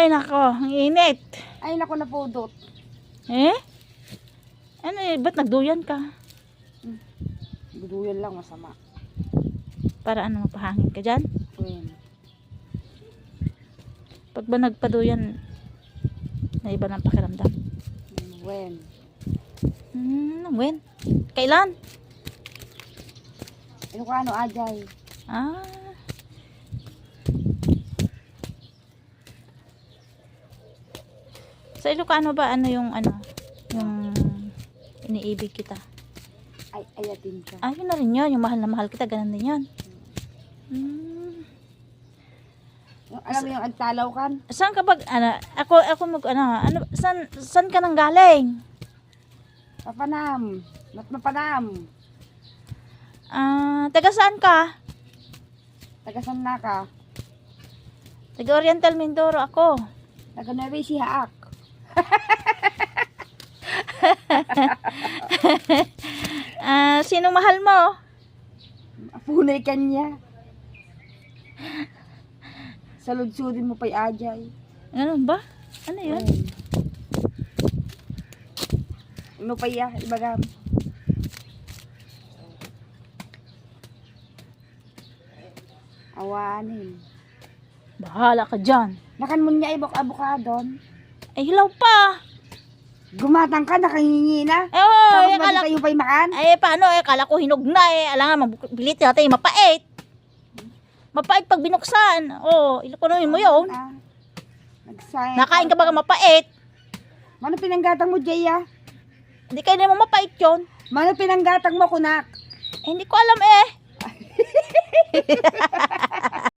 Ay, nako. Ang init. Ay, naku, napudot. Eh? Ano eh? Ba't nagduyan ka? Duduyan lang, masama. Para ano, mapahangin ka dyan? When? Pag ba nagpaduyan, na iba ng pakiramdam? When? When? Kailan? Ano ka, ano, Ajay? Ah. Sa Ilocano ba, ano yung iniibig kita? Ay, ayatin ka. Ah, yun na rin yun. Yung mahal na mahal kita, ganun din yun. Yung, alam mo yung agtalaw kan? Saan ka ba, ako saan ka nang galing? Papanam. Mapanam. Taga saan ka? Tagasan na ka. Taga Oriental Mindoro ako. Taga Nueva Ecija ak. Sino mahal mo? Apunay kanya. Saludsudin mo pa'y Ajay. Ganun ba? Ano yun? Ano pa iya? Ibagam. Awanin. Bahala ka dyan. Nakan mo niya abukadon. Ay, hilaw pa. Gumatang ka, nakahingi na. Eh, Tapos mali kayo pa'y makan. paano kala ko hinog na alangan, mabilit natin, mapait. Mapait pag binuksan. Ilukunin mo yun. Nagsayang. Nakain ka ba mapait? Mano pinanggatang mo, Jaya? Hindi kayo naman mapait yun. Mano pinanggatang mo, kunak? Hindi ko alam eh.